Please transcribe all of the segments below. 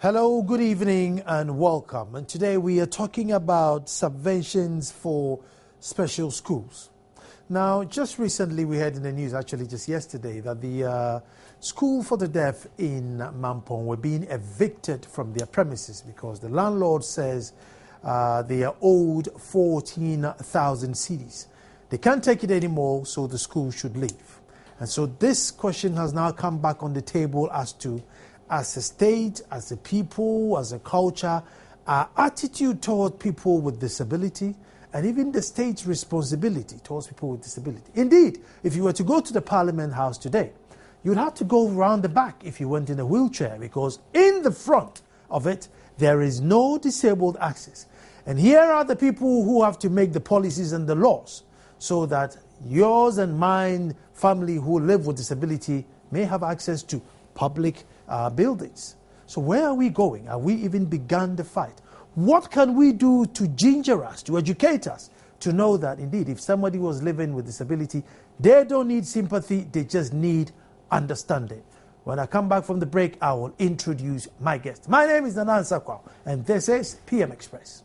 Hello, good evening and welcome. And today we are talking about subventions for special schools. Now, just recently we heard in the news, actually just yesterday, that the school for the deaf in Mampong were being evicted from their premises because the landlord says they are owed 14,000 cedis. They can't take it anymore, so the school should leave. And so this question has now come back on the table as to, as a state, as a people, as a culture, our attitude toward people with disability, and even the state's responsibility towards people with disability. Indeed, if you were to go to the Parliament House today, you'd have to go round the back if you went in a wheelchair, because in the front of it, there is no disabled access. And here are the people who have to make the policies and the laws so that yours and mine family who live with disability may have access to public buildings. So where are we going? Have we even begun the fight? What can we do to ginger us, to educate us, to know that indeed if somebody was living with disability, they don't need sympathy, they just need understanding. When I come back from the break, I will introduce my guest. My name is Nanan Sakwao, and this is PM Express.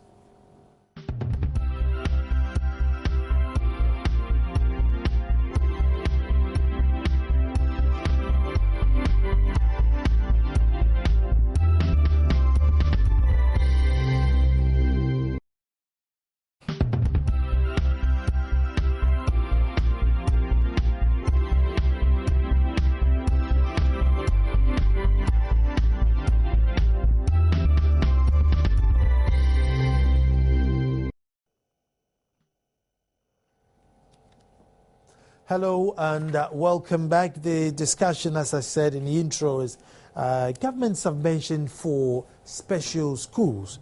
Hello and welcome back. The discussion, as I said in the intro, is government subvention for special schools.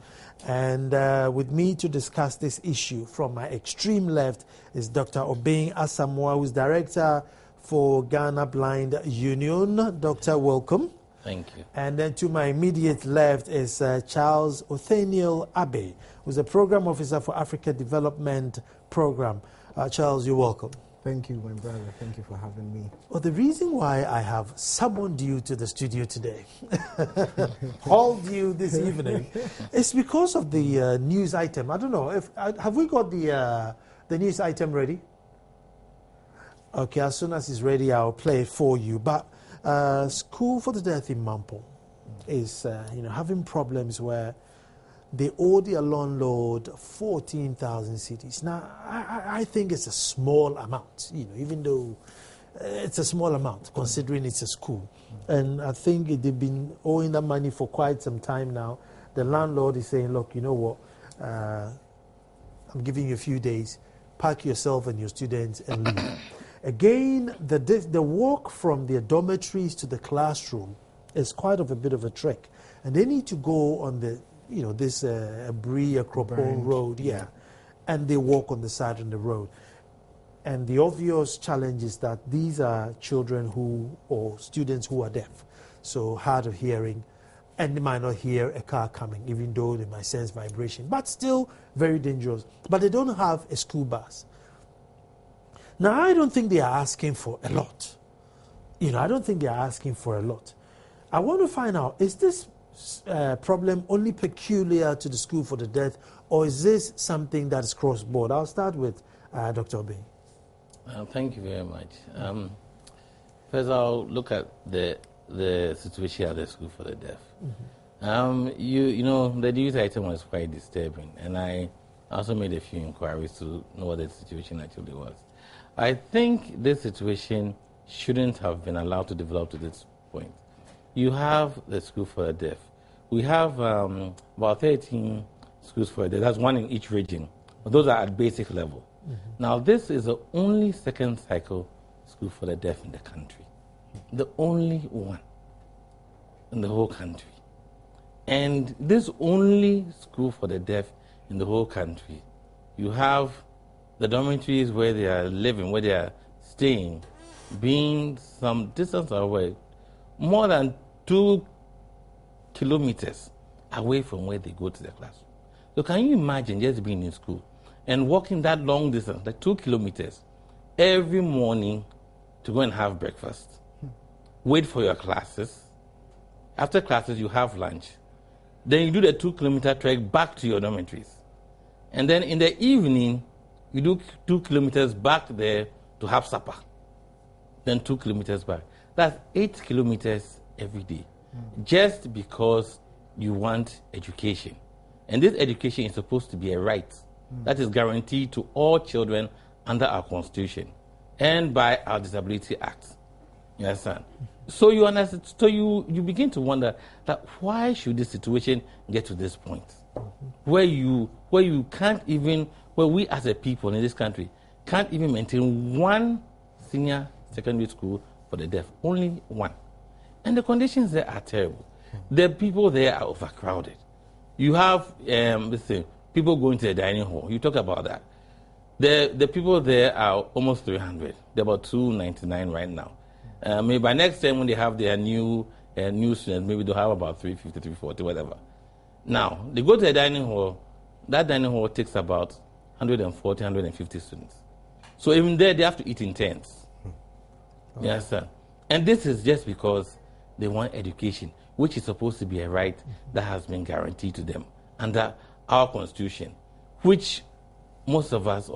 And with me to discuss this issue from my extreme left is Dr. Obeng Asamoah, who is Director for Ghana Blind Union. Doctor, welcome. Thank you. And then to my immediate left is Charles Othaniel Abe, who is a Program Officer for Africa Development Program. Charles, you're welcome. Thank you, my brother. Thank you for having me. Well, the reason why I have summoned you to the studio today, called you this evening, is because of the news item. I don't know if have we got the news item ready? Okay, as soon as it's ready, I'll play it for you. But school for the deaf in Mampong is having problems where they owe their landlord 14,000 cedis. Now, I think it's a small amount, even though it's a small amount, considering it's a school. And I think they've been owing that money for quite some time now. The landlord is saying, look, you know what, I'm giving you a few days, pack yourself and your students and leave. Again, the walk from their dormitories to the classroom is quite of a bit of a trek. And they need to go on the this Brie Akropong road, and they walk on the side of the road. And the obvious challenge is that these are children or students who are deaf, so hard of hearing, and they might not hear a car coming, even though they might sense vibration, but still very dangerous. But they don't have a school bus. Now, I don't think they are asking for a lot. I don't think they are asking for a lot. I want to find out, is this problem only peculiar to the school for the deaf, or is this something that's cross-border? I'll start with Dr. Obeng. Thank you very much. First, I'll look at the situation at the school for the deaf. Mm-hmm. The news item was quite disturbing, and I also made a few inquiries to know what the situation actually was. I think this situation shouldn't have been allowed to develop to this point. You have the school for the deaf. We have about 13 schools for the deaf. That's one in each region. But those are at basic level. Mm-hmm. Now, this is the only second cycle school for the deaf in the country. The only one in the whole country. And this only school for the deaf in the whole country, you have the dormitories where they are living, where they are staying, being some distance away, more than 2 kilometers away from where they go to the classroom. So can you imagine just being in school and walking that long distance, like 2 kilometers, every morning to go and have breakfast, wait for your classes. After classes, you have lunch. Then you do the 2-kilometer trek back to your dormitories. And then in the evening, you do 2 kilometers back there to have supper. Then 2 kilometers back. That's 8 kilometers every day. Just because you want education. And this education is supposed to be a right that is guaranteed to all children under our Constitution and by our Disability Act. You understand? So you understand, so you begin to wonder that why should this situation get to this point? Where you can't even, where we as a people in this country can't even maintain one senior secondary school for the deaf. Only one. And the conditions there are terrible. The people there are overcrowded. You have people going to the dining hall. You talk about that. The people there are almost 300. They're about 299 right now. Maybe by next time when they have their new students, maybe they'll have about 350, 340, whatever. Now, they go to the dining hall. That dining hall takes about 140, 150 students. So even there, they have to eat in tents. You understand? And this is just because they want education, which is supposed to be a right that has been guaranteed to them under our Constitution, which most of us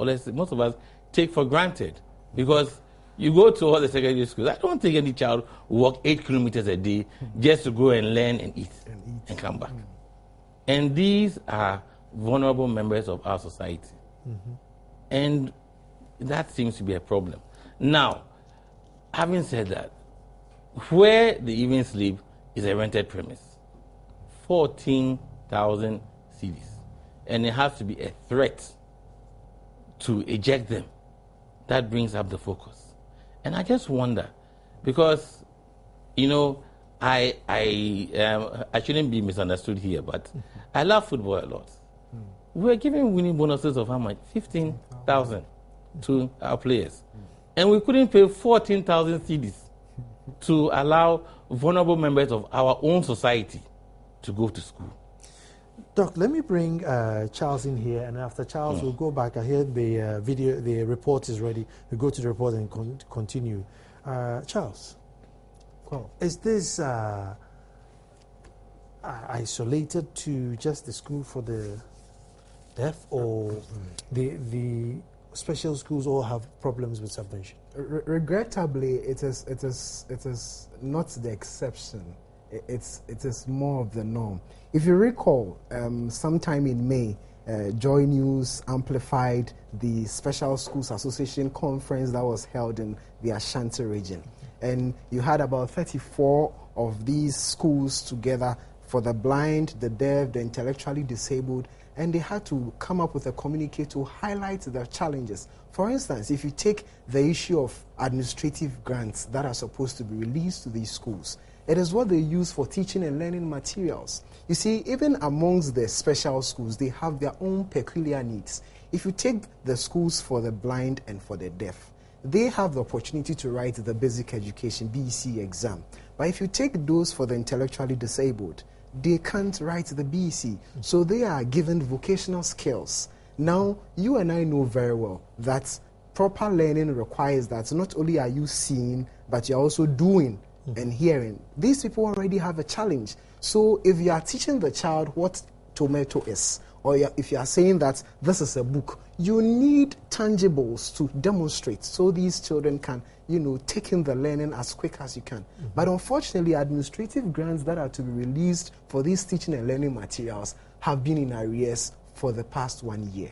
take for granted. Because you go to all the secondary schools, I don't think any child will walk 8 kilometers a day just to go and learn and eat and come back. And these are vulnerable members of our society. And that seems to be a problem. Now, having said that, where they even sleep is a rented premise. 14,000 cedis. And it has to be a threat to eject them. That brings up the focus. And I just wonder, because, you know, I shouldn't be misunderstood here, but I love football a lot. We're giving winning bonuses of how much? 15,000 to our players. And we couldn't pay 14,000 cedis to allow vulnerable members of our own society to go to school. Doc, let me bring Charles in here, and after Charles, we'll go back. I hear the video, the report is ready. We'll go to the report and continue. Charles, is this isolated to just the school for the deaf, or the special schools all have problems with subvention? Regrettably, it is not the exception. It is more of the norm. If you recall, sometime in May, Joy News amplified the Special Schools Association conference that was held in the Ashanti region. And you had about 34 of these schools together for the blind, the deaf, the intellectually disabled, and they had to come up with a communique to highlight the challenges. For instance, if you take the issue of administrative grants that are supposed to be released to these schools, it is what they use for teaching and learning materials. You see, even amongst the special schools, they have their own peculiar needs. If you take the schools for the blind and for the deaf, they have the opportunity to write the basic education, BEC exam. But if you take those for the intellectually disabled, they can't write the BEC. So they are given vocational skills. Now, you and I know very well that proper learning requires that not only are you seeing, but you're also doing and hearing. These people already have a challenge. So if you are teaching the child what tomato is, or if you are saying that this is a book, you need tangibles to demonstrate so these children can, take in the learning as quick as you can. But unfortunately, administrative grants that are to be released for these teaching and learning materials have been in arrears for the past 1 year.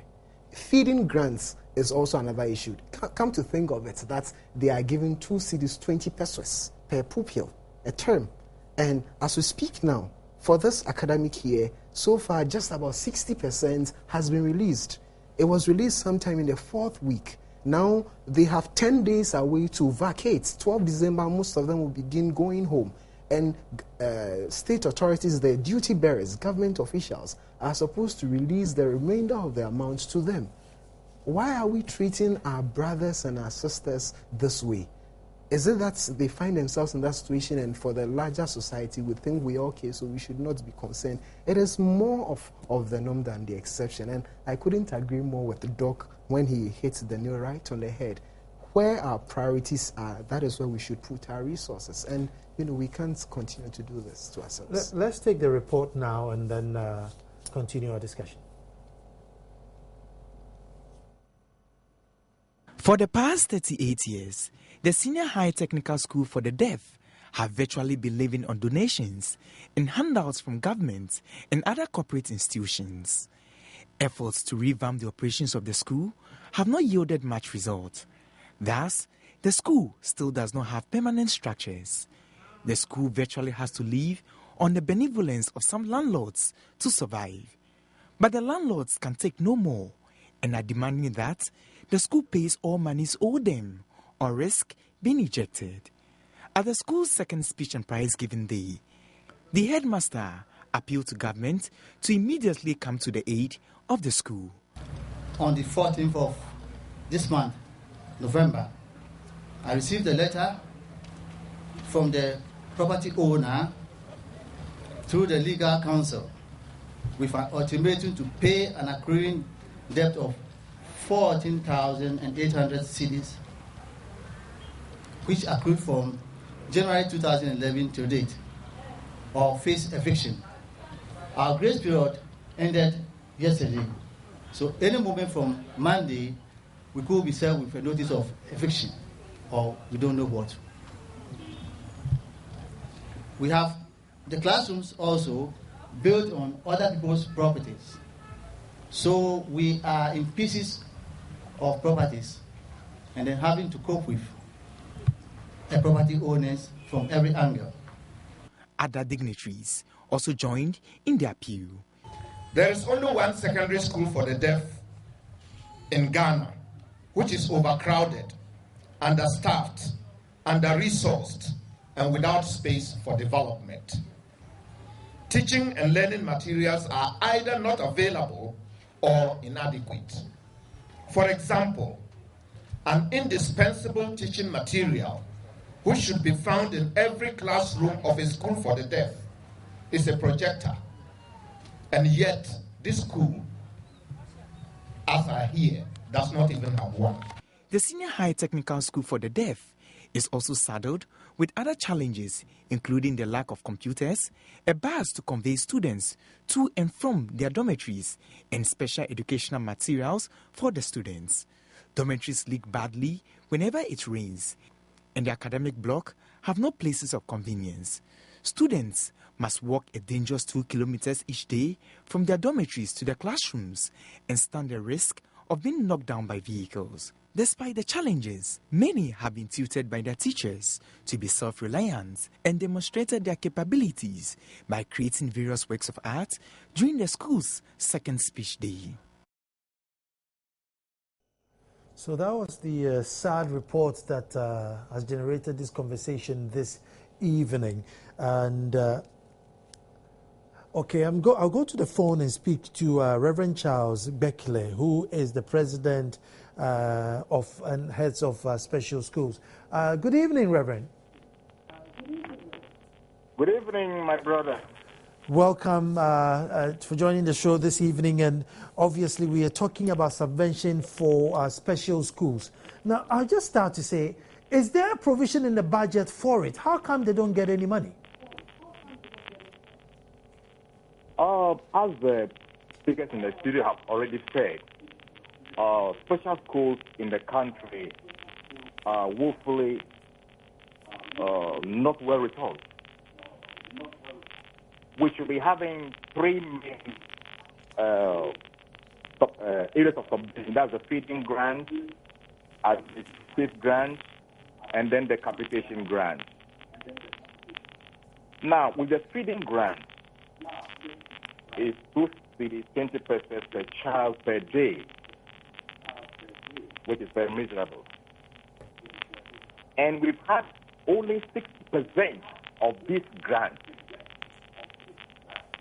Feeding grants is also another issue. Come to think of it, that they are giving 2 cedis, 20 pesos per pupil a term. And as we speak now, for this academic year, so far just about 60% has been released. It was released sometime in the 4th week. Now they have 10 days away to vacate. 12 December, most of them will begin going home. And state authorities, the duty bearers, government officials, are supposed to release the remainder of the amounts to them. Why are we treating our brothers and our sisters this way? Is it that they find themselves in that situation, and for the larger society we think we're okay, so we should not be concerned? It is more of the norm than the exception. And I couldn't agree more with the doc when he hits the nail right on the head. where our priorities are, that is where we should put our resources. And, we can't continue to do this to ourselves. Let's take the report now and then continue our discussion. For the past 38 years, the Senior High Technical School for the Deaf have virtually been living on donations and handouts from government and other corporate institutions. Efforts to revamp the operations of the school have not yielded much result. Thus, the school still does not have permanent structures. The school virtually has to live on the benevolence of some landlords to survive. But the landlords can take no more and are demanding that the school pays all monies owed them or risk being ejected. At the school's second speech and prize giving day, the headmaster appealed to government to immediately come to the aid of the school. On the 14th of this month, November, I received a letter from the property owner through the legal counsel with an ultimatum to pay an accruing debt of 14,800 cedis, which accrued from January 2011 to date, or face eviction. Our grace period ended yesterday, so any moment from Monday, we could be served with a notice of eviction, or we don't know what. We have the classrooms also built on other people's properties. So we are in pieces of properties and then having to cope with a property owners from every angle. Other dignitaries also joined in the appeal. There is only one secondary school for the deaf in Ghana, which is overcrowded, understaffed, under-resourced, and without space for development. Teaching and learning materials are either not available or inadequate. For example, an indispensable teaching material which should be found in every classroom of a school for the deaf is a projector. And yet, this school, as I hear, does not even have one. The Senior High Technical School for the Deaf is also saddled with other challenges, including the lack of computers, a bus to convey students to and from their dormitories, and special educational materials for the students. Dormitories leak badly whenever it rains, and the academic block have no places of convenience. Students must walk a dangerous 2 kilometers each day from their dormitories to their classrooms and stand the risk of being knocked down by vehicles. Despite the challenges, many have been tutored by their teachers to be self-reliant and demonstrated their capabilities by creating various works of art during the school's second speech day. So that was the sad report that has generated this conversation this evening. And okay, I'll go to the phone and speak to Reverend Charles Bekele, who is the president of and heads of special schools. Good evening, Reverend. Good evening, my brother. Welcome for joining the show this evening. And obviously, we are talking about subvention for special schools. Now, I'll just start to say, is there a provision in the budget for it? How come they don't get any money? As the speakers in the studio have already said, special schools in the country are woefully not well resourced. We should be having three main areas of subvention. That's the feeding grant, administrative grant, and then the capitation grant. Now, with the feeding grant, it's 20 pesos per child per day, which is very miserable. And we've had only 60% of this grant.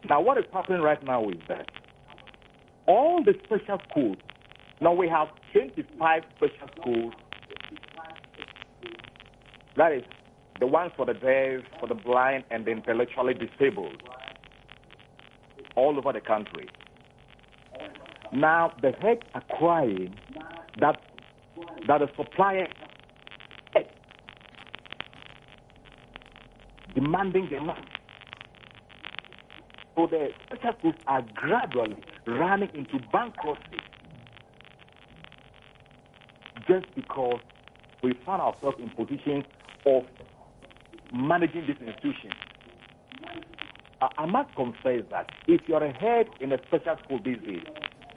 Now, what is happening right now is that all the special schools, now we have 25 special schools, that is the ones for the deaf, for the blind, and the intellectually disabled, all over the country. Now, the heads are crying that the suppliers demanding the money. So the special schools are gradually running into bankruptcy just because we found ourselves in positions of managing this institution. I must confess that if you're a head in a special school these days,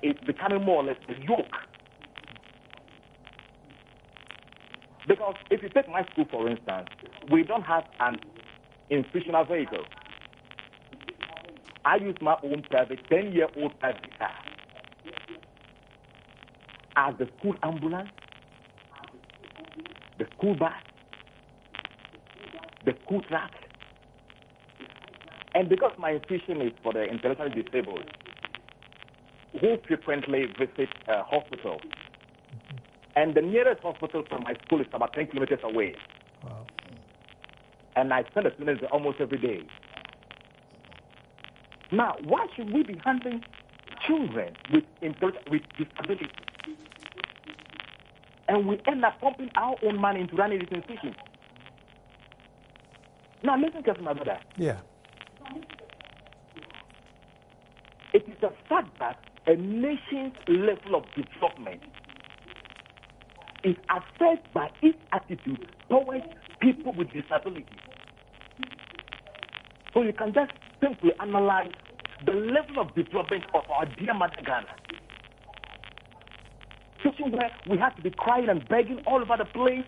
it's becoming more or less a yoke. Because if you take my school, for instance, we don't have an institutional vehicle. I use my own private 10-year-old private car as the school ambulance, the school bus, the school truck. And because my institution is for the intellectually disabled, who frequently visit hospitals, and the nearest hospital from my school is about 10 kilometers away. Wow. And I send the students there almost every day. Now, why should we be handling children with disability? And we end up pumping our own money into running this institution. Now, listen carefully, my brother. Yeah. It is a fact that a nation's level of development is affected by its attitude towards people with disabilities. So you can just simply analyze the level of development of our dear mother Ghana. Situation where we have to be crying and begging all over the place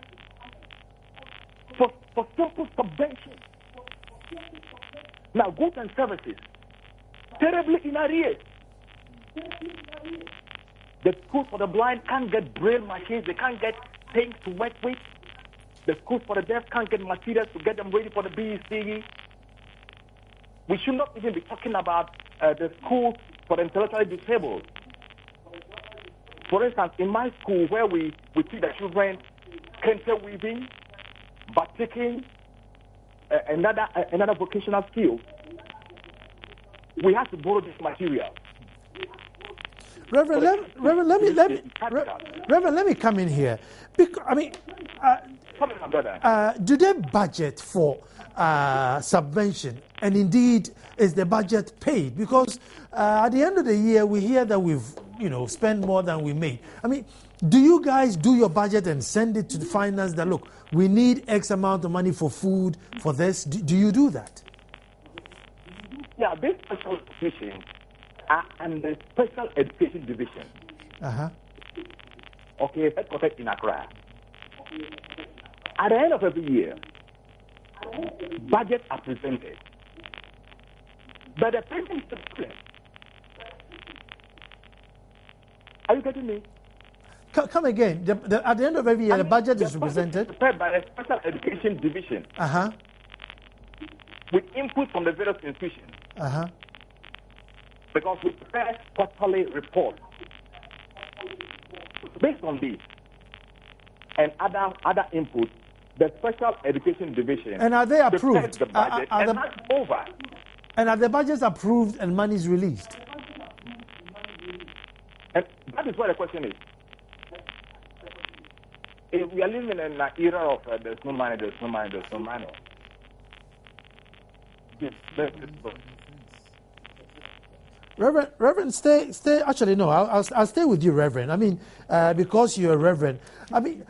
for simple subvention. Now, goods and services, terribly in arrears. The schools for the blind can't get braille machines, they can't get things to work with. The schools for the deaf can't get materials to get them ready for the BECE. We should not even be talking about the schools for the intellectually disabled. For instance, in my school where we teach the children kente weaving, batiking, another vocational skill, we have to borrow this material. Reverend, let me come in here. Because, do they budget for subvention? And indeed, is the budget paid? Because at the end of the year, we hear that we've spent more than we made. I mean, do you guys do your budget and send it to the finance that, look, we need X amount of money for food, for this? Do you do that? Yeah, this special education and the special education division. Okay, headquartered in Accra. At the end of every year, budgets are presented. But the payment is the problem. Are you getting me? Come again. At the end of every year, the budget is presented. Prepared by the special education division. With input from the various institutions. Because we prepare quarterly reports. Based on this and other inputs, the special education division. And are they approved? The budget, and that's over. And are the budgets approved and money is released? And that is where the question is. If we are living in an era of there's no money, there's no money, there's no money. Yes, Reverend, stay. Actually, no, I'll stay with you, Reverend. I mean, because you're a Reverend. I mean,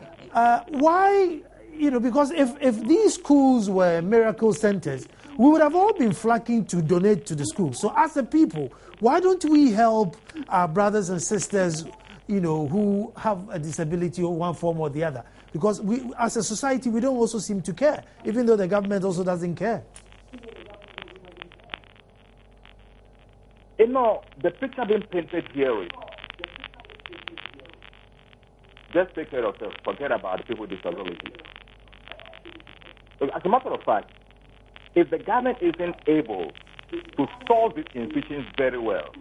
why? Because if these schools were miracle centers, we would have all been flocking to donate to the schools. So, as a people, why don't we help our brothers and sisters, who have a disability or one form or the other? Because we, as a society, we don't also seem to care, even though the government also doesn't care. The picture being painted here is just take care of yourself, forget about the people with disabilities. As a matter of fact, if the government isn't able to solve these institutions very well,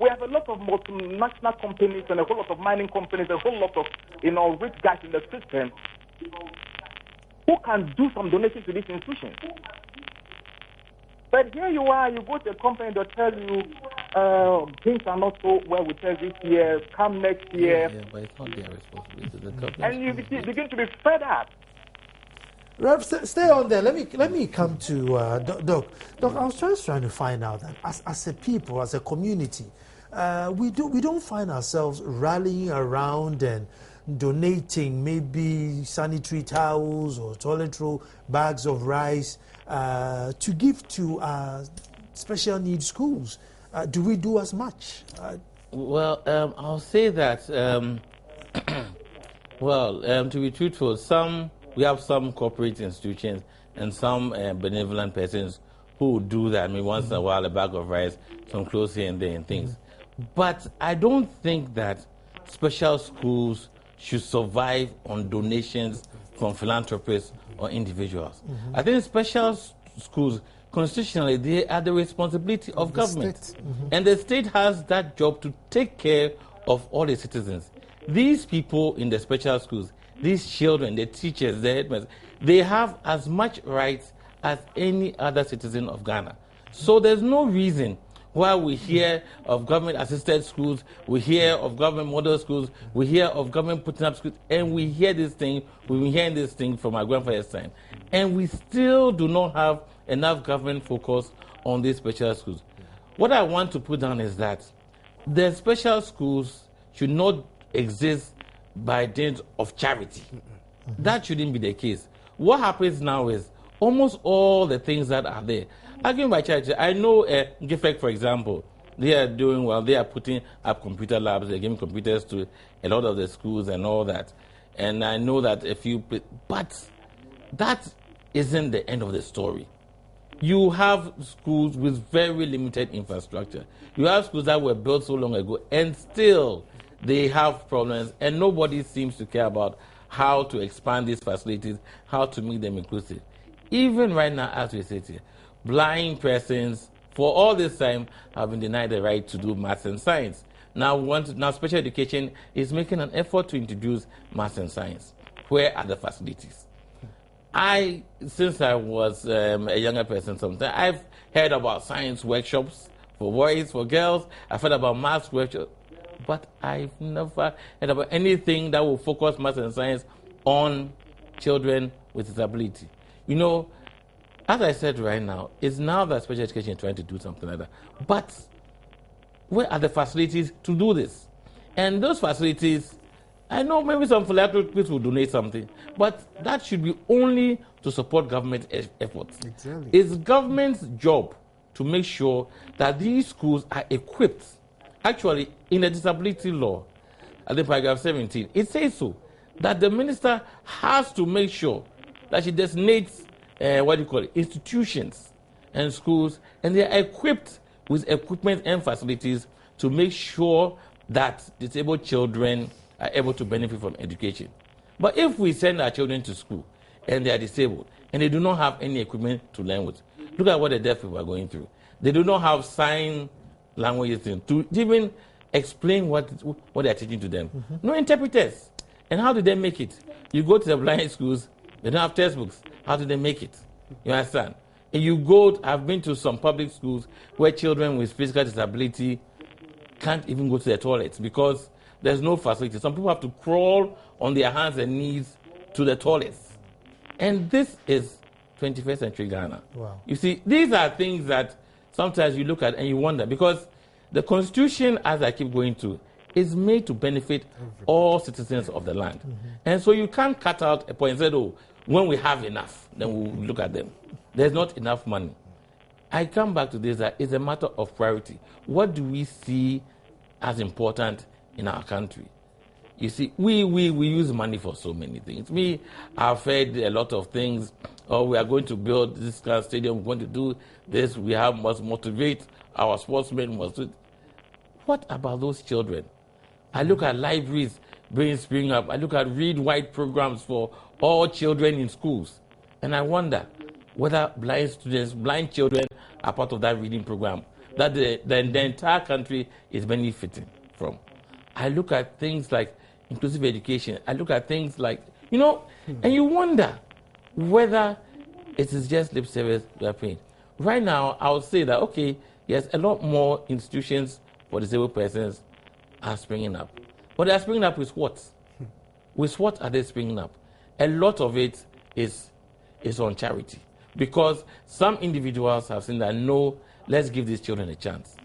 we have a lot of multinational companies and a whole lot of mining companies, a whole lot of rich guys in the system who can do some donation to these institutions. But here you are, you go to a company, they'll tell you things are not so well with us this year, come next year. Yeah, but it's not their responsibility. And you begin to be fed up. Rev, stay on there. Let me come to Doc. Doc, I was just trying to find out that as a people, as a community, we don't find ourselves rallying around and donating maybe sanitary towels or toilet roll, bags of rice to give to special needs schools. Do we do as much? Well, I'll say that. To be truthful, we have some corporate institutions and some benevolent persons who do that. I mean, once in a while, a bag of rice, some clothes here and there, and things. But I don't think that special schools should survive on donations from philanthropists or individuals. I think special schools, constitutionally, they are the responsibility of government. And the state has that job to take care of all its citizens. These people in the special schools, these children, the teachers, the headmasters, they have as much rights as any other citizen of Ghana. So there's no reason why we hear of government-assisted schools, we hear of government model schools, we hear of government putting up schools, and we hear this thing, we've been hearing this thing from our grandfather's time, and we still do not have enough government focus on these special schools. What I want to put down is that the special schools should not exist by dint of charity. That shouldn't be the case. What happens now is almost all the things that are there are given by charity. I know GIFEC, for example, they are doing well. They are putting up computer labs. They're giving computers to a lot of the schools and all that. And I know that but that isn't the end of the story. You have schools with very limited infrastructure. You have schools that were built so long ago, and still they have problems, and nobody seems to care about how to expand these facilities, how to make them inclusive. Even right now, as we sit here, blind persons, for all this time, have been denied the right to do maths and science. Now special education is making an effort to introduce maths and science. Where are the facilities? Since I was a younger person, sometimes I've heard about science workshops for boys, for girls. I've heard about maths workshops, but I've never heard about anything that will focus maths and science on children with disability. You know, as I said right now, it's now that special education is trying to do something like that. But where are the facilities to do this? And those facilities, I know maybe some philanthropists will donate something, but that should be only to support government efforts. Exactly. It's government's job to make sure that these schools are equipped. Actually, in the disability law, at the paragraph 17, it says so, that the minister has to make sure that she designates institutions and schools, and they are equipped with equipment and facilities to make sure that disabled children are able to benefit from education. But if we send our children to school and they are disabled and they do not have any equipment to learn with, look at what the deaf people are going through. They do not have sign languages to even explain what they are teaching to them. No interpreters. And how do they make it? You go to the blind schools, they don't have textbooks. How do they make it? You understand? And I've been to some public schools where children with physical disability can't even go to the toilets because there's no facility. Some people have to crawl on their hands and knees to the toilets. And this is 21st century Ghana. Wow. You see, these are things that sometimes you look at and you wonder, because the Constitution, as I keep going to, is made to benefit all citizens of the land. And so you can't cut out a point and say, oh, when we have enough, then we'll look at them. There's not enough money. I come back to this, that it's a matter of priority. What do we see as important in our country? You see, we use money for so many things. We have heard a lot of things. Oh, we are going to build this kind of stadium, we're going to do this, must motivate our sportsmen. What about those children? I look at libraries spring up. I look at read-write programs for all children in schools. And I wonder whether blind children are part of that reading program that the entire country is benefiting from. I look at things like inclusive education. I look at things like, and you wonder whether it is just lip service we are paying. Right now, I would say that, okay, yes, a lot more institutions for disabled persons are springing up. But they are springing up with what? With what are they springing up? A lot of it is is on charity. Because some individuals have seen that, no, let's give these children a chance.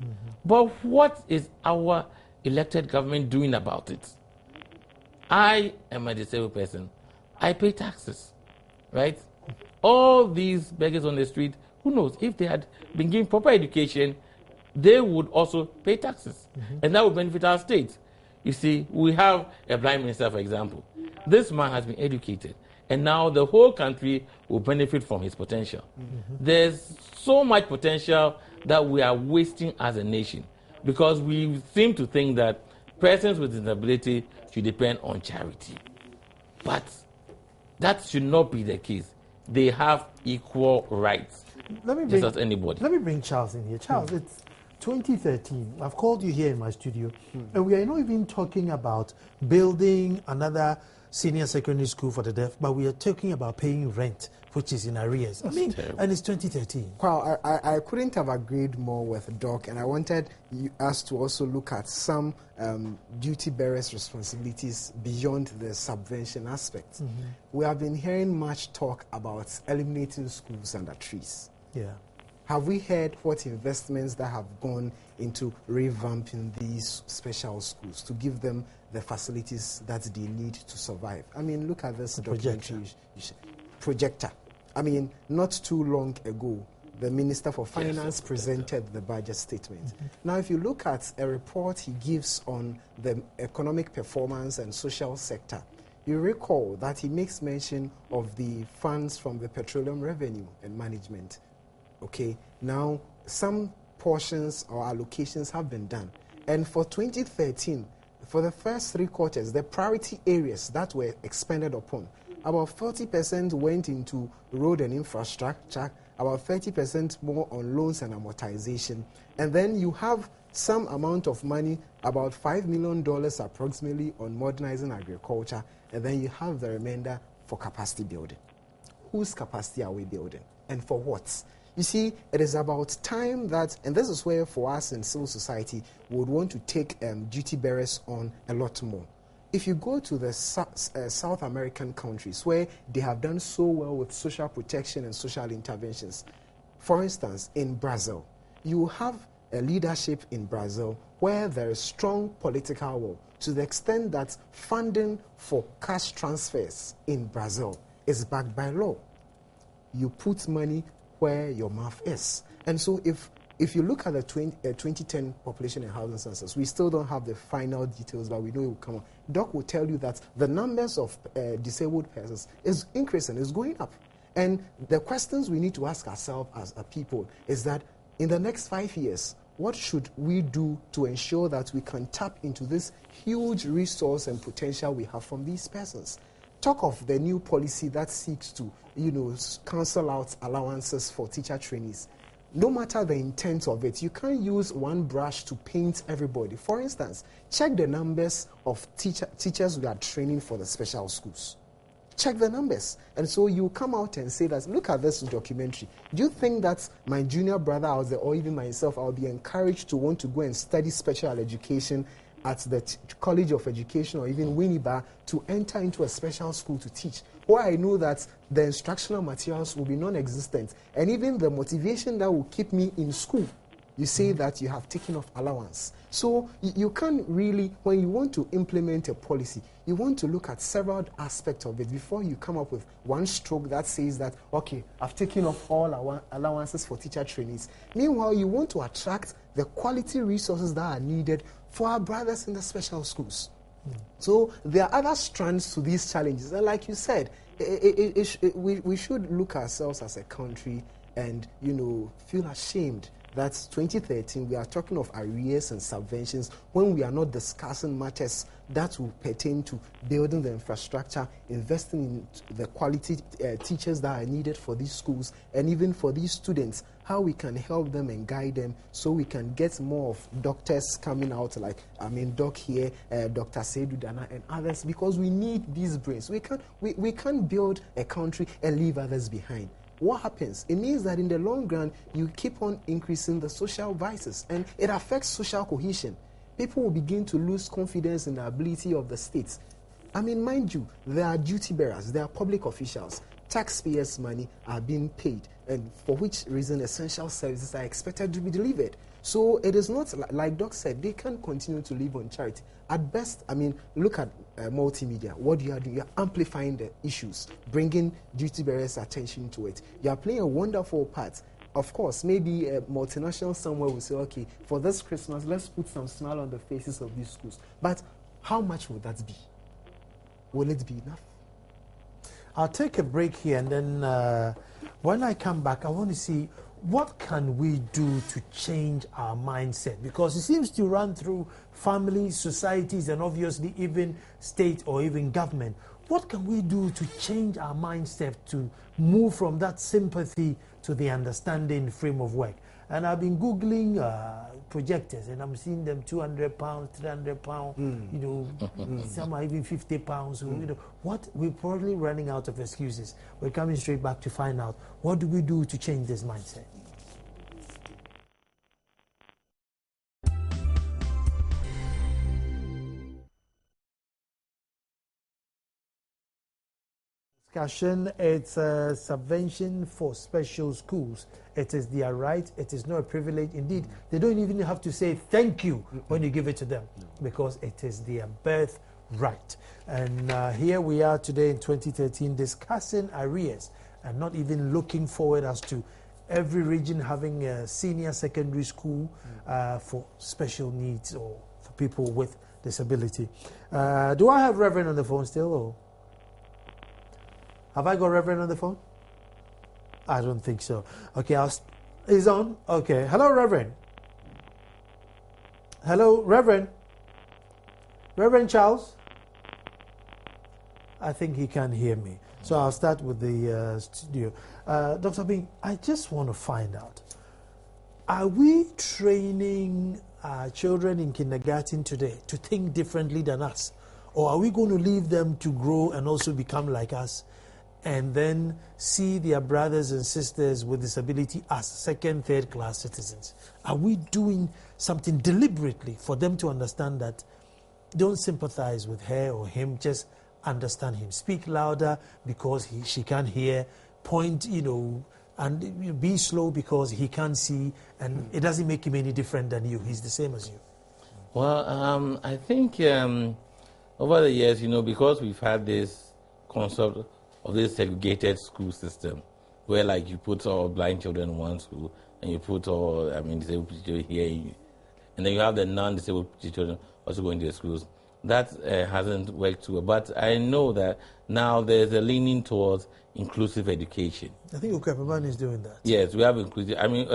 But what is our elected government doing about it? I am a disabled person. I pay taxes, right? All these beggars on the street, who knows, if they had been given proper education, they would also pay taxes. And that would benefit our state. You see, we have a blind minister, for example. This man has been educated. And now the whole country will benefit from his potential. There's so much potential that we are wasting as a nation, because we seem to think that persons with disability should depend on charity. But that should not be the case. They have equal rights, just as anybody. Let me bring Charles in here. Charles, it's 2013. I've called you here in my studio, and we are not even talking about building another senior secondary school for the deaf, but we are talking about paying rent, which is in arrears. And it's 2013. Well, I couldn't have agreed more with Doc, and I wanted us to also look at some duty bearers' responsibilities beyond the subvention aspect. We have been hearing much talk about eliminating schools under trees. Yeah. Have we heard what investments that have gone into revamping these special schools to give them the facilities that they need to survive? I mean, look at this documentary. Projector. I mean, not too long ago, the Minister for Finance presented the budget statement. Now, if you look at a report he gives on the economic performance and social sector, you recall that he makes mention of the funds from the Petroleum Revenue and Management. Okay, now some portions or allocations have been done. And for 2013, for the first 3 quarters, the priority areas that were expanded upon, about 40% went into road and infrastructure, about 30% more on loans and amortization. And then you have some amount of money, about $5 million approximately, on modernizing agriculture. And then you have the remainder for capacity building. Whose capacity are we building? And for what? You see, it is about time that, and this is where for us in civil society, we would want to take duty bearers on a lot more. If you go to the South American countries where they have done so well with social protection and social interventions, for instance, in Brazil, you have a leadership in Brazil where there is strong political will, to the extent that funding for cash transfers in Brazil is backed by law. You put money where your mouth is. And so if you look at the 2010 population and housing census, we still don't have the final details, but we know it will come on. Doc will tell you that the numbers of disabled persons is increasing, is going up. And the questions we need to ask ourselves as a people is that in the next 5 years, what should we do to ensure that we can tap into this huge resource and potential we have from these persons? Talk of the new policy that seeks to, cancel out allowances for teacher trainees. No matter the intent of it, you can't use one brush to paint everybody. For instance, check the numbers of teachers we are training for the special schools. Check the numbers. And so you come out and say that, look at this documentary. Do you think that my junior brother out there, or even myself, I'll be encouraged to want to go and study special education at the College of Education or even Winneba to enter into a special school to teach, where I know that the instructional materials will be non-existent, and even the motivation that will keep me in school? You say that you have taken off allowance. So you can't really, when you want to implement a policy, you want to look at several aspects of it before you come up with one stroke that says that, okay, I've taken off all allowances for teacher trainees. Meanwhile, you want to attract the quality resources that are needed for our brothers in the special schools. So there are other strands to these challenges. And like you said, we should look ourselves as a country and, feel ashamed that 2013 we are talking of arrears and subventions when we are not discussing matters that will pertain to building the infrastructure, investing in the quality teachers that are needed for these schools, and even for these students, how we can help them and guide them so we can get more of doctors coming out, like, Doc here, Dr. Seydou Dana and others, because we need these brains. We can't build a country and leave others behind. What happens? It means that in the long run, you keep on increasing the social vices, and it affects social cohesion. People will begin to lose confidence in the ability of the states. Mind you, there are duty bearers, there are public officials. taxpayers' money are being paid, and for which reason essential services are expected to be delivered. So it is not, like Doc said, they can't continue to live on charity. At best, I mean, look at multimedia. What you are doing, you are amplifying the issues, bringing duty bearers' attention to it. You are playing a wonderful part. Of course, maybe a multinational somewhere will say, okay, for this Christmas, let's put some smile on the faces of these schools. But how much will that be? Will it be enough? I'll take a break here, and then when I come back, I want to see what can we do to change our mindset, because it seems to run through families, societies, and obviously even state or even government. What can we do to change our mindset to move from that sympathy to the understanding frame of work? And I've been Googling projectors, and I'm seeing them £200, £300, you know, some are even £50. So, you know, we're probably running out of excuses. We're coming straight back to find out what do we do to change this mindset. Discussion. It's a subvention for special schools. It is their right. It is not a privilege. Indeed, they don't even have to say thank you when you give it to them, because it is their birthright. And here we are today in 2013 discussing arrears and not even looking forward as to every region having a senior secondary school for special needs or for people with disability. Do I have Reverend on the phone still? Or? Have I got Reverend on the phone? I don't think so. Okay, he's on. Okay. Hello, Reverend. Hello, Reverend. Reverend Charles? I think he can hear me. So I'll start with the studio. Dr. Bing, I just want to find out, are we training our children in kindergarten today to think differently than us? Or are we going to leave them to grow and also become like us, and then see their brothers and sisters with disability as second, third class citizens? Are we doing something deliberately for them to understand that don't sympathize with her or him, just understand him? Speak louder because she can't hear, point, you know, and be slow because he can't see, and it doesn't make him any different than you. He's the same as you. Well, I think over the years, you know, because we've had this concept of this segregated school system, where like you put all blind children in one school and you put all, disabled children here, and then you have the non-disabled children also going to the schools. That hasn't worked too well. But I know that now there's a leaning towards inclusive education. I think Ukwepaman is doing that. Yes, we have inclusive. We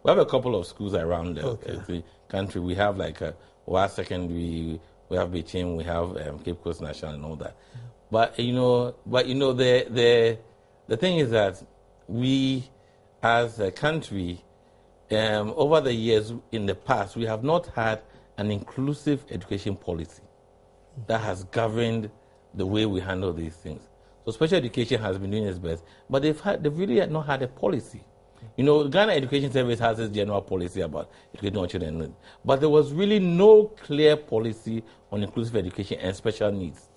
have a couple of schools around the country. We have like Wa Secondary, we have Beijing, we have Cape Coast National and all that. But the thing is that we, as a country, over the years in the past, we have not had an inclusive education policy that has governed the way we handle these things. So special education has been doing its best, but they've really not had a policy. You know, Ghana Education Service has its general policy about educating all children, but there was really no clear policy on inclusive education and special needs.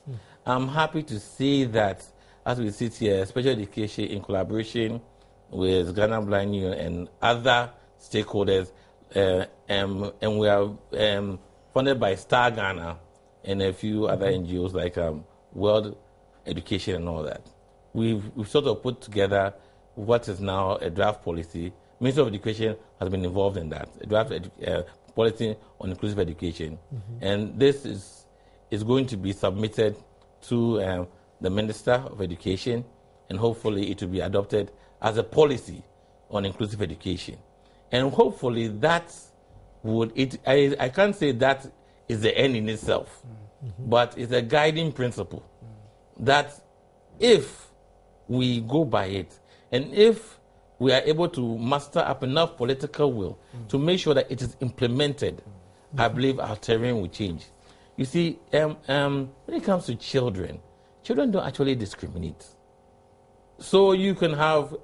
I'm happy to see that as we sit here, special education in collaboration with Ghana Blind Union and other stakeholders, and we are funded by Star Ghana and a few other NGOs like World Education and all that. We've sort of put together what is now a draft policy. Ministry of Education has been involved in that, a draft policy on inclusive education. And this is going to be submitted to the Minister of Education, and hopefully it will be adopted as a policy on inclusive education. And hopefully that would, I can't say that is the end in itself, but it's a guiding principle that if we go by it, and if we are able to muster up enough political will to make sure that it is implemented, I believe our terrain will change. You see, when it comes to children don't actually discriminate. So you can have,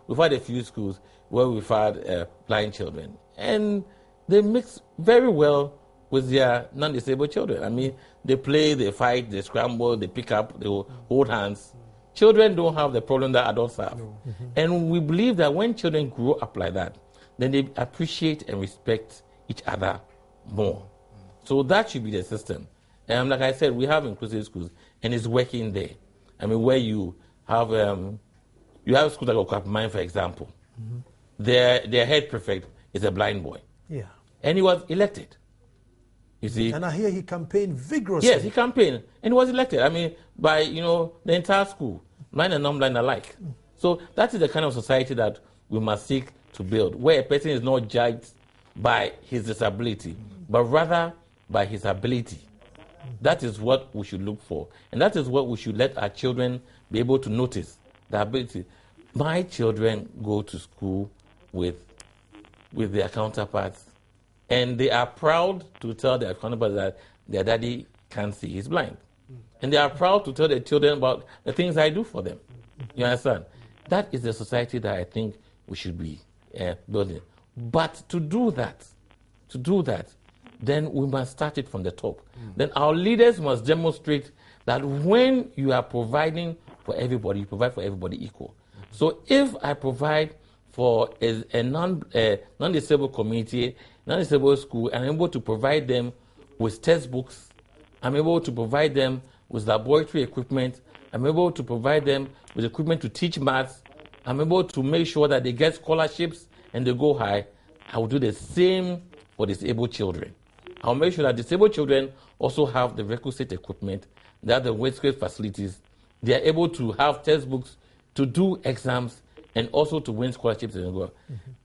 we've had a few schools where we've had blind children, and they mix very well with their non-disabled children. I mean, they play, they fight, they scramble, they pick up, they hold hands. children don't have the problem that adults have. And we believe that when children grow up like that, then they appreciate and respect each other more. So that should be the system. And like I said, we have inclusive schools, and it's working there. I mean, where you have schools like Okapmine, for example. Their head prefect is a blind boy. Yeah. And he was elected. You see? And I hear he campaigned vigorously. Yes, he campaigned, and he was elected. I mean, by, the entire school, blind and non-blind alike. So that is the kind of society that we must seek to build, where a person is not judged by his disability, but rather by his ability. That is what we should look for. And that is what we should let our children be able to notice, the ability. My children go to school with their counterparts, and they are proud to tell their counterparts that their daddy can't see, he's blind. And they are proud to tell their children about the things I do for them. You understand? That is the society that I think we should be building. But to do that, then we must start it from the top. Then our leaders must demonstrate that when you are providing for everybody, you provide for everybody equal. So if I provide for a non-disabled community, non-disabled school, and I'm able to provide them with textbooks, I'm able to provide them with laboratory equipment, I'm able to provide them with equipment to teach maths, I'm able to make sure that they get scholarships and they go high, I will do the same for disabled children. I'll make sure that disabled children also have the requisite equipment, they have the requisite facilities, they are able to have textbooks, to do exams, and also to win scholarships and go.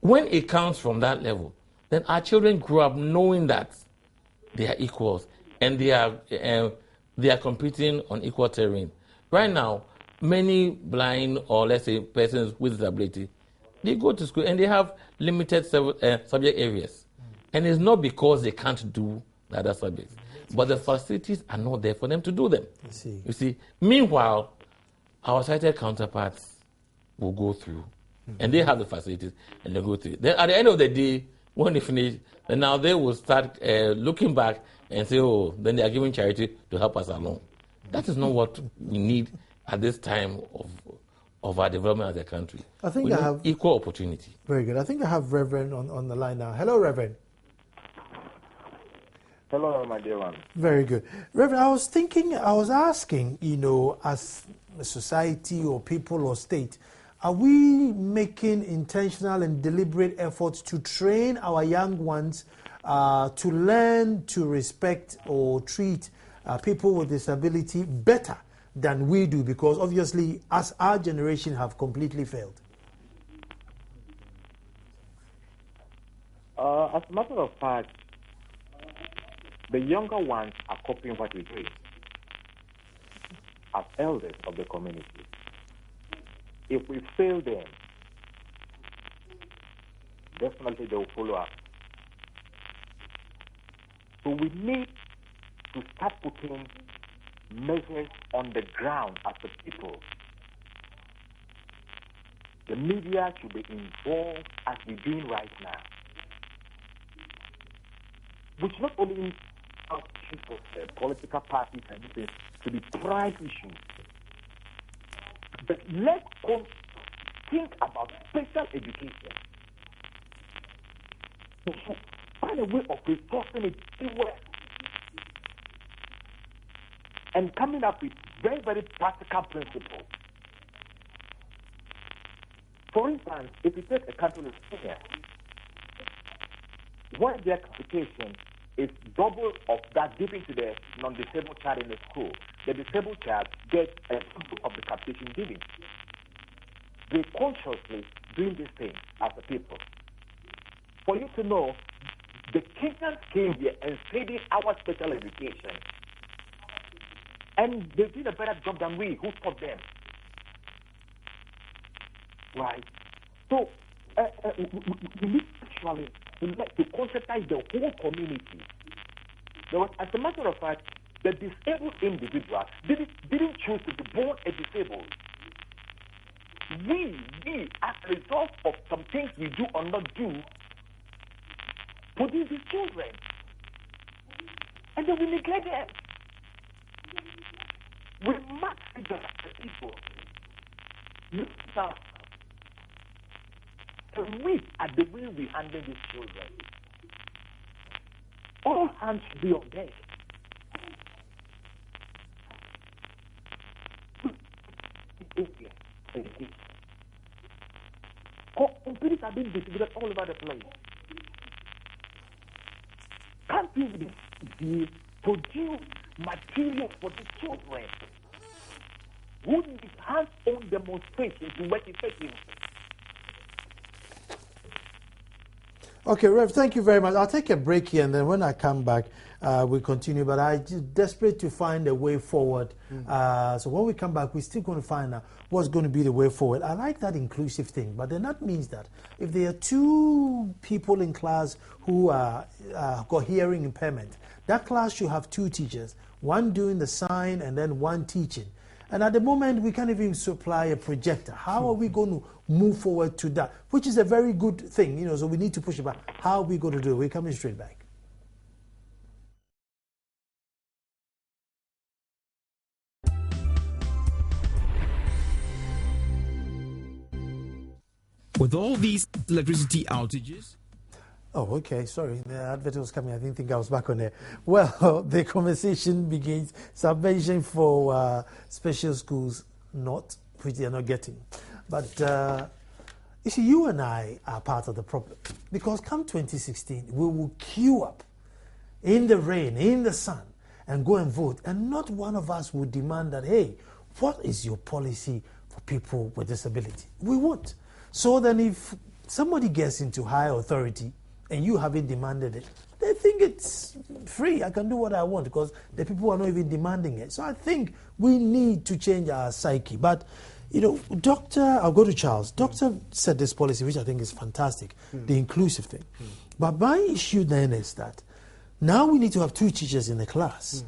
When it comes from that level, then our children grow up knowing that they are equals and they are competing on equal terrain. Right now, many blind or let's say persons with disability, they go to school and they have limited subject areas. And it's not because they can't do the other subjects, but the facilities are not there for them to do them. You see, meanwhile, our sighted counterparts will go through, and they have the facilities, and they go through. Then at the end of the day, when they finish, then now they will start looking back and say, oh, then they are giving charity to help us along. That is not what we need at this time of our development as a country. I think we need equal opportunity. Very good. I think I have Reverend on the line now. Hello, Reverend. Hello, my dear one. Very good. Reverend, I was asking, as a society or people or state, are we making intentional and deliberate efforts to train our young ones to learn to respect or treat people with disability better than we do? Because obviously, as our generation have completely failed. As a matter of fact, the younger ones are copying what we do as elders of the community. If we fail them, definitely they will follow up. So we need to start putting measures on the ground as a people. The media should be involved as we're doing right now. Which not only issues for political parties and things to be pride issues, but let's think about special education. So find a way of resourcing it everywhere and coming up with very, very practical principles. For instance, if you take a country like Kenya, where their capitation is double of that given to the non-disabled child in the school, the disabled child gets a double of the capitation given. They consciously doing this thing as a people. For you to know, the Kenyans came here and studied our special education. And they did a better job than we, who taught them. Right? So, we need actually to concentrate the whole community. As a matter of fact, the disabled individual didn't choose to be born a disabled. We, as a result of some things we do or not do, produce these children. And then we neglect them. We must figure out the people look now, we at the way we handle these children, all hands should be on deck. Computers are being distributed all over the place. Can't you produce material for the children who need hands-on demonstration to work effectively? Okay, Rev, thank you very much. I'll take a break here, and then when I come back, we'll continue. But I'm just desperate to find a way forward. So when we come back, we're still going to find out what's going to be the way forward. I like that inclusive thing, but then that means that if there are two people in class who got hearing impairment, that class should have two teachers, one doing the sign and then one teaching. And at the moment, we can't even supply a projector. How are we going to move forward to that? Which is a very good thing, you know, so we need to push it back. How are we going to do it? We're coming straight back. With all these electricity outages... Oh, okay. Sorry. The advert was coming. I didn't think I was back on there. Well, the conversation begins. Subvention for special schools, not, which they are not getting. But you see, you and I are part of the problem. Because come 2016, we will queue up in the rain, in the sun, and go and vote. And not one of us will demand that, hey, what is your policy for people with disability? We won't. So then if somebody gets into high authority, and you haven't demanded it, they think it's free. I can do what I want because the people are not even demanding it. So I think we need to change our psyche. But, you know, I'll go to Charles. Doctor said this policy, which I think is fantastic, the inclusive thing. But my issue then is that now we need to have two teachers in the class.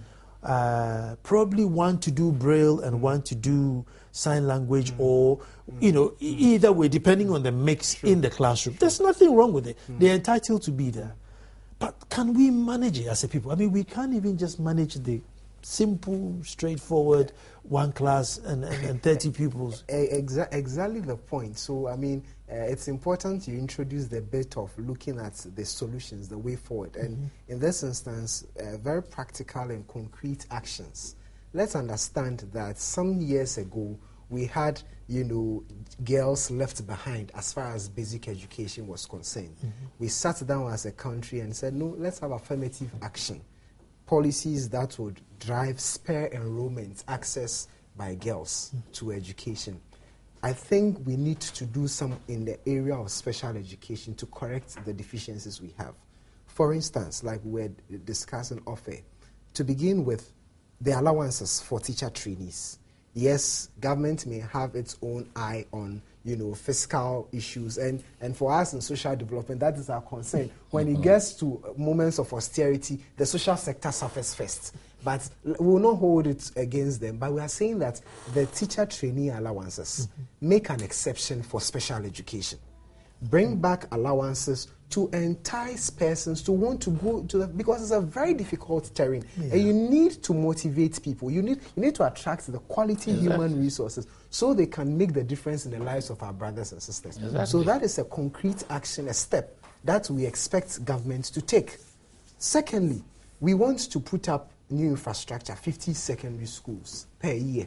Probably one to do Braille and one to do sign language or, you know, either way, depending on the mix in the classroom. There's nothing wrong with it. They're entitled to be there. But can we manage it as a people? I mean, we can't even just manage the simple, straightforward one class and 30 pupils. Exactly the point. So, I mean, it's important you introduce the bit of looking at the solutions, the way forward. And in this instance, very practical and concrete actions. Let's understand that some years ago, we had, you know, girls left behind as far as basic education was concerned. We sat down as a country and said, no, let's have affirmative action. Policies that would drive spare enrollment, access by girls to education. I think we need to do some in the area of special education to correct the deficiencies we have. For instance, like we're discussing Osei, to begin with, the allowances for teacher trainees. Yes, government may have its own eye on, you know, fiscal issues, and for us in social development, that is our concern. When it gets to moments of austerity, the social sector suffers first. But we will not hold it against them. But we are saying that the teacher trainee allowances make an exception for special education. Bring back allowances to entice persons to want to go to the, because it's a very difficult terrain. And you need to motivate people. You need to attract the quality human resources so they can make the difference in the lives of our brothers and sisters. So that is a concrete action, a step that we expect government to take. Secondly, we want to put up new infrastructure, 50 secondary schools per year.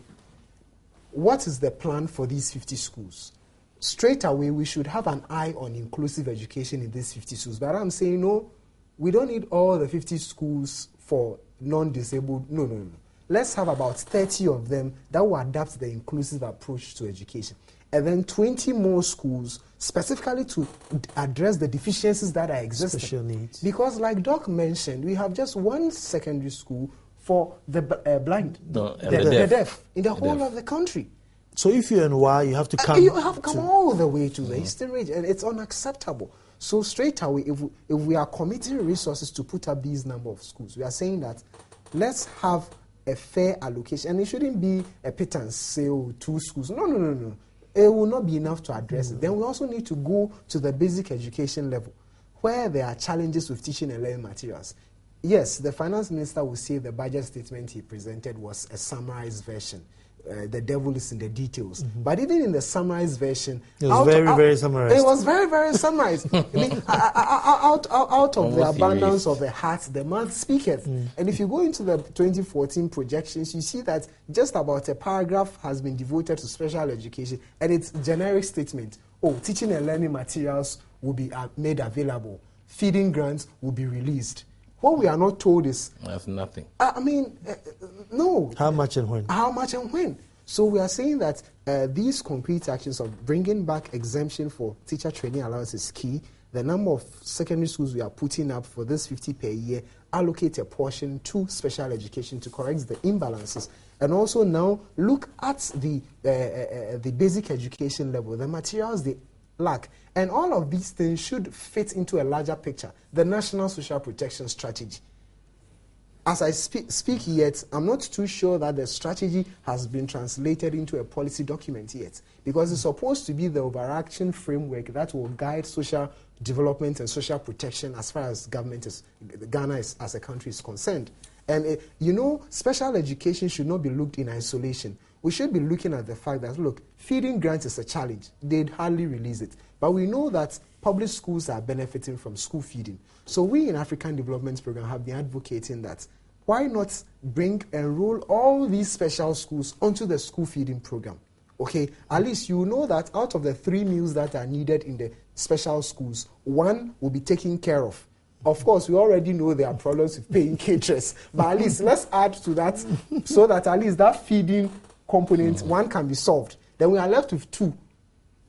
What is the plan for these 50 schools? Straight away, we should have an eye on inclusive education in these 50 schools. But I'm saying, no, we don't need all the 50 schools for non-disabled. No. Let's have about 30 of them that will adapt the inclusive approach to education. And then 20 more schools specifically to address the deficiencies that are existing. Special needs. Because like Doc mentioned, we have just one secondary school for the blind, the deaf, in the whole of the country. So if you're in Y, you have to come. You have to come all the way to the Eastern region, and it's unacceptable. So straight away, if we are committing resources to put up these number of schools, we are saying that let's have a fair allocation, and it shouldn't be a pittance, say, 2 schools. No. It will not be enough to address it. Then we also need to go to the basic education level, where there are challenges with teaching and learning materials. Yes, the finance minister will say the budget statement he presented was a summarized version. the devil is in the details. But even in the summarized version, it was very summarized. It was very summarized. I mean, out of the abundance of the heart, the mouth speaketh. And if you go into the 2014 projections, you see that just about a paragraph has been devoted to special education, and it's generic statement. Teaching and learning materials will be made available. Feeding grants will be released. What we are not told is... That's nothing. No. How much and when? How much and when? So we are saying that these concrete actions of bringing back exemption for teacher training allowance is key. The number of secondary schools we are putting up for this 50 per year, allocate a portion to special education to correct the imbalances. And also now look at the basic education level, the materials they lack. And all of these things should fit into a larger picture, the National Social Protection Strategy. As I speak yet, I'm not too sure that the strategy has been translated into a policy document yet, because it's supposed to be the overarching framework that will guide social development and social protection as far as Ghana as a country is concerned. And special education should not be looked in isolation. We should be looking at the fact that, look, feeding grants is a challenge. They'd hardly release it. But we know that public schools are benefiting from school feeding. So we in African Development Program have been advocating that why not enroll all these special schools onto the school feeding program? Okay, at least you know that out of the 3 meals that are needed in the special schools, 1 will be taken care of. Of course, we already know there are problems with paying caterers, but at least let's add to that so that at least that feeding component, 1 can be solved. Then we are left with 2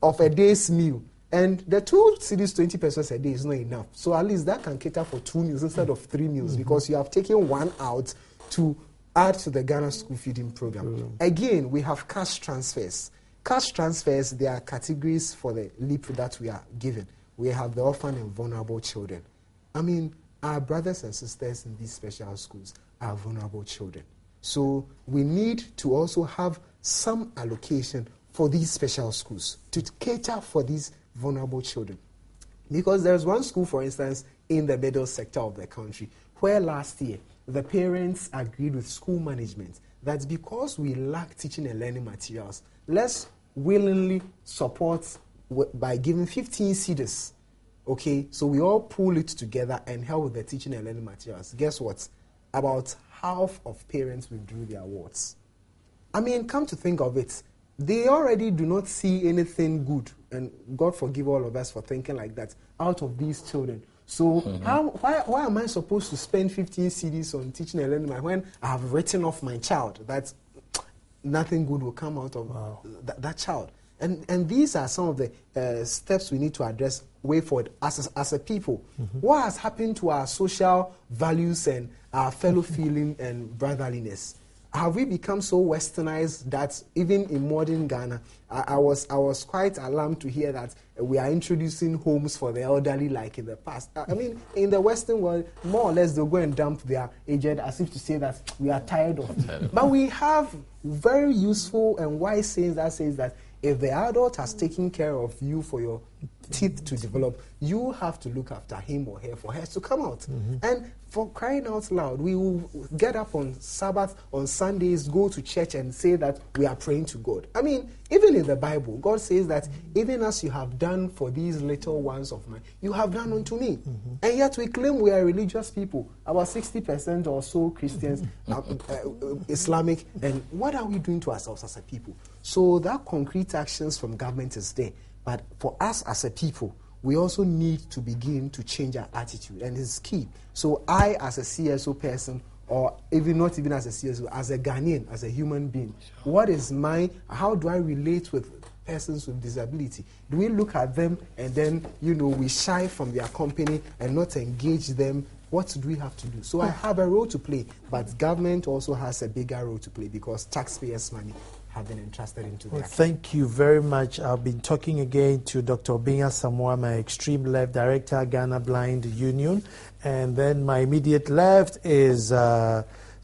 of a day's meal. And the 2 cedis 20 pesos a day is not enough. So at least that can cater for 2 meals instead of 3 meals because you have taken 1 out to add to the Ghana school feeding program. Again, we have cash transfers. Cash transfers, there are categories for the LEAP that we are given. We have the orphan and vulnerable children. I mean, our brothers and sisters in these special schools are vulnerable children. So we need to also have some allocation for these special schools to cater for these vulnerable children. Because there's one school, for instance, in the middle sector of the country, where last year the parents agreed with school management that because we lack teaching and learning materials, let's willingly support by giving 15 cedis. Okay, so we all pull it together and help with the teaching and learning materials. Guess what? About half of parents withdrew their awards. I mean, come to think of it, they already do not see anything good, and God forgive all of us for thinking like that, out of these children. So why am I supposed to spend 15 cedis on teaching and learning when I have written off my child? That nothing good will come out of that child. And these are some of the steps we need to address way forward as a people. What has happened to our social values and our fellow feeling and brotherliness? Have we become so westernized that even in modern Ghana, I was quite alarmed to hear that we are introducing homes for the elderly like in the past. I mean, in the Western world, more or less they'll go and dump their aged as if to say that we are tired of it. But we have very useful and wise sayings that says that if the adult has taken care of you for your teeth to develop, you have to look after him or her for hairs to come out. And for crying out loud, we will get up on Sabbath, on Sundays, go to church and say that we are praying to God. I mean, even in the Bible, God says that even as you have done for these little ones of mine, you have done unto me. And yet we claim we are religious people, about 60% or so Christians, Islamic, and what are we doing to ourselves as a people? So that concrete actions from government is there. But for us as a people, we also need to begin to change our attitude, and it's key. So I, as a CSO person, or even not even as a CSO, as a Ghanaian, as a human being, what is how do I relate with persons with disability? Do we look at them and then, we shy from their company and not engage them? What do we have to do? So I have a role to play, but government also has a bigger role to play because taxpayers' money have been entrusted into that. Thank you very much. I've been talking again to Dr. Obinya Samoa, my extreme left director, Ghana Blind Union. And then my immediate left is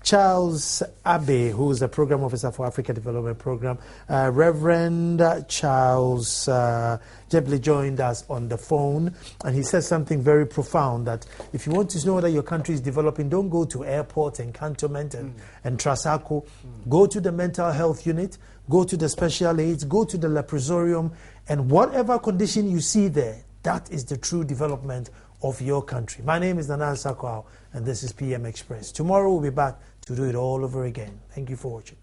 Charles Abe, who is the Program Officer for Africa Development Program. Reverend Charles Jebley joined us on the phone, and he said something very profound, that if you want to know whether your country is developing, don't go to airport and cantonment and Trasaco. Go to the mental health unit, go to the special aids, go to the leprosarium, and whatever condition you see there, that is the true development of your country. My name is Nanan Sakwao, and this is PM Express. Tomorrow we'll be back to do it all over again. Thank you for watching.